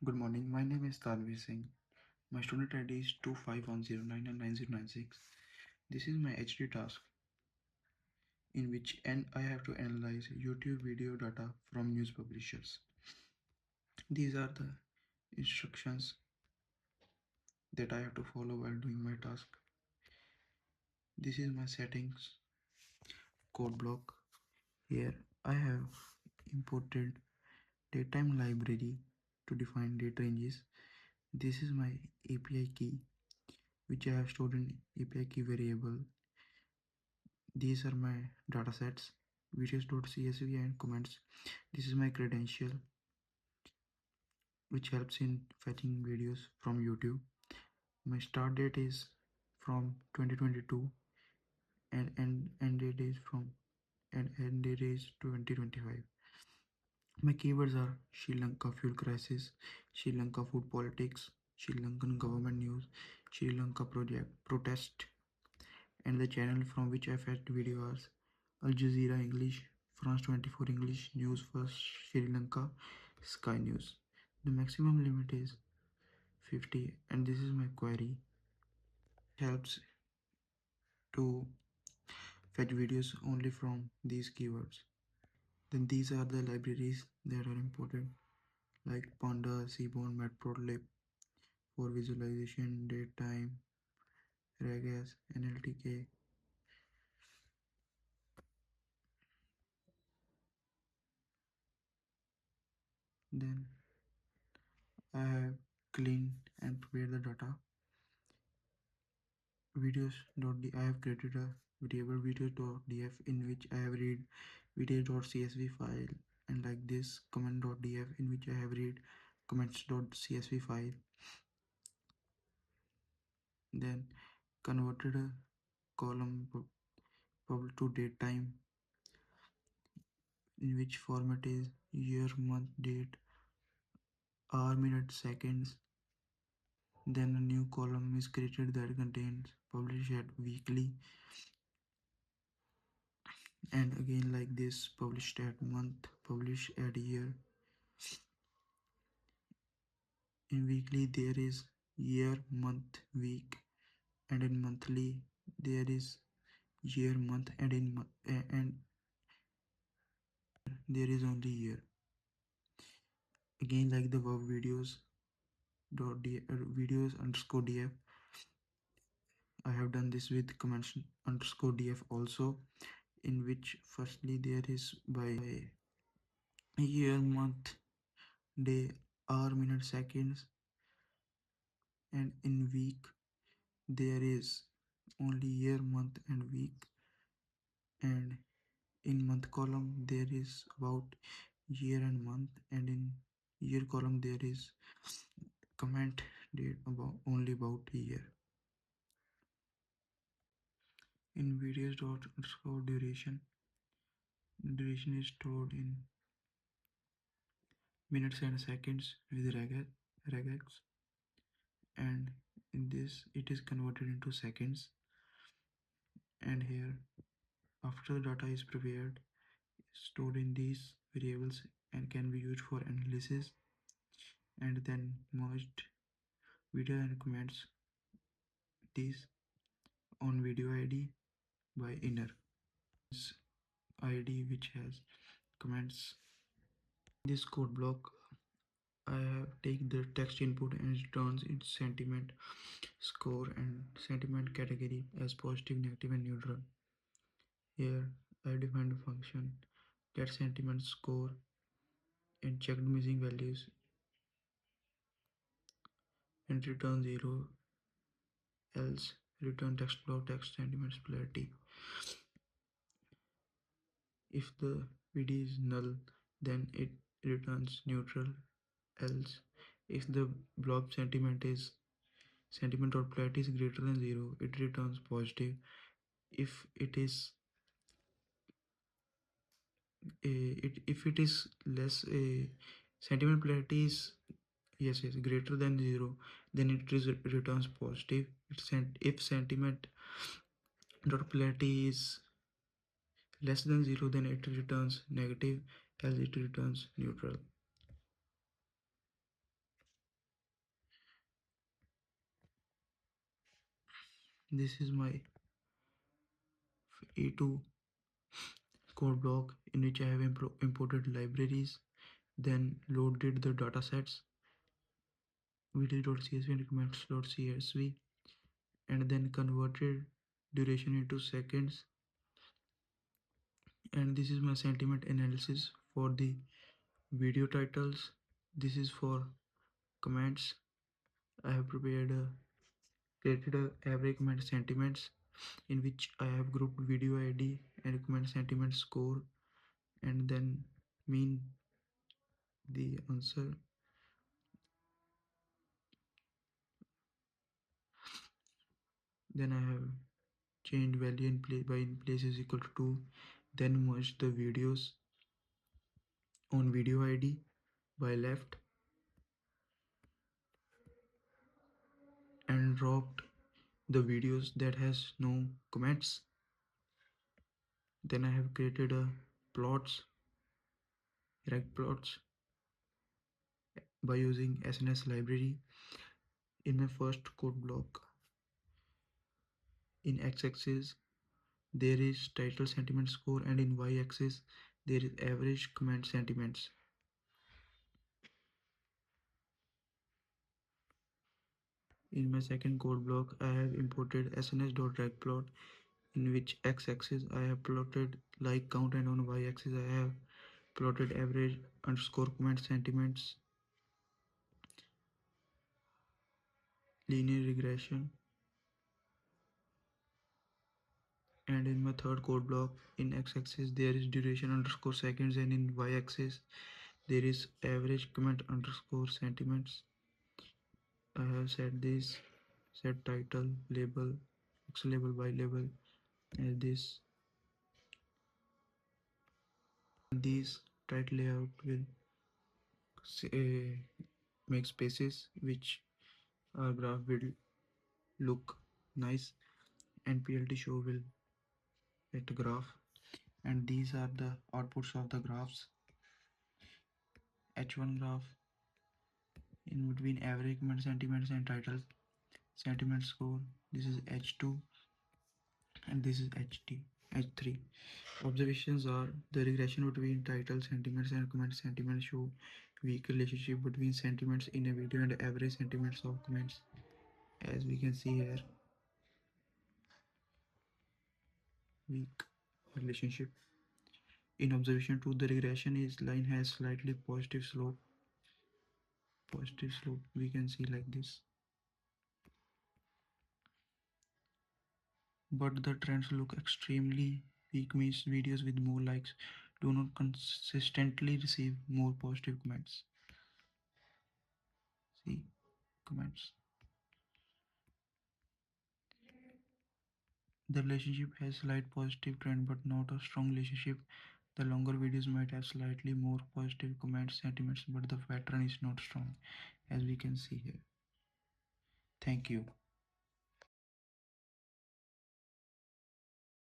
Good morning. My name is Tanvi Singh. My student ID is 2510999096. This is my HD task in which I have to analyze YouTube video data from news publishers. These are the instructions that I have to follow while doing my task. This is my settings code block. Here I have imported datetime library to define date ranges. This is my API key which I have stored in API key variable. These are my datasets, videos.csv and comments. This is my credential which helps in fetching videos from YouTube. My start date is from 2022 and end date is from and end date is 2025. My keywords are Sri Lanka fuel crisis, Sri Lanka food politics, Sri Lankan government news, Sri Lanka project protest, and the channel from which I fetched videos: Al Jazeera English, France 24 English, News First, Sri Lanka, Sky News. The maximum limit is 50, and this is my query. It helps to fetch videos only from these keywords. Then these are the libraries that are important, like Panda, Seaborn, Matplotlib for visualization, datetime, Regas, NLTK. Then I have cleaned and prepared the data. Videos.d I have created a variable videos.df in which I have read videos.csv file, and like this comment.df in which I have read comments.csv file. Then converted a column to date time in which format is year, month, date, hour, minute, seconds. Then a new column is created that contains publish at weekly, and again like this published at month, publish at year. In weekly there is year, month, week, and in monthly there is year, month, and and there is only year. Again like the above videos underscore df. I have done this with comments underscore df also, in which firstly there is by year, month, day, hour, minute, seconds, and in week there is only year, month, and week, and in month column there is about year and month, and in year column there is comment date about only about a year. In videos dot underscore duration, duration is stored in minutes and seconds with regex, and in this it is converted into seconds. And here after the data is prepared, stored in these variables and can be used for analysis, and then merged video and comments these on video id by inner id which has comments. This code block I have take the text input and it turns its sentiment score and sentiment category as positive, negative, and neutral. Here I defined a function get sentiment score and checked missing values and return 0, else return text block text sentiment polarity. If the VD is null, then it returns neutral, else if the blob sentiment or polarity is greater than 0, it returns positive. If it is if it is less sentiment polarity is greater than 0, then it returns positive. If sentiment dot polarity is less than 0, then it returns negative, else it returns neutral. This is my E2 code block in which I have imported libraries, then loaded the datasets video.csv and commands.csv, and then converted duration into seconds. And this is my sentiment analysis for the video titles. This is for comments. I have created a average comment sentiments in which I have grouped video ID and comment sentiment score, and then mean the answer. Then I have changed value in place is equal to 2, then merged the videos on video ID by left and dropped the videos that has no comments. Then I have created a plots, reg plots by using SNS library. In my first code block, in x-axis there is title sentiment score, and in y-axis there is average comment sentiments. In my second code block, I have imported sns.dragplot, in which x-axis I have plotted like count, and on y-axis I have plotted average underscore comment sentiments, linear regression. And in my third code block, in x-axis there is duration underscore seconds, and in y-axis there is average comment underscore sentiments. I have set title, label, x label, y label as this. These title layout will make spaces which our graph will look nice, and PLT show will get graph. And these are the outputs of the graphs. H1 graph in between average comment sentiments and title sentiment score. This is H2 and this is H3. Observations are the regression between title sentiments and comment sentiments show weak relationship between sentiments in a video and average sentiments of comments. As we can see here, weak relationship. In observation 2, the regression is line has slightly positive slope. Positive slope we can see like this. But the trends look extremely weak, means videos with more likes do not consistently receive more positive comments. See comments. The relationship has slight positive trend but not a strong relationship. The longer videos might have slightly more positive comments, sentiments, but the pattern is not strong, as we can see here. Thank you.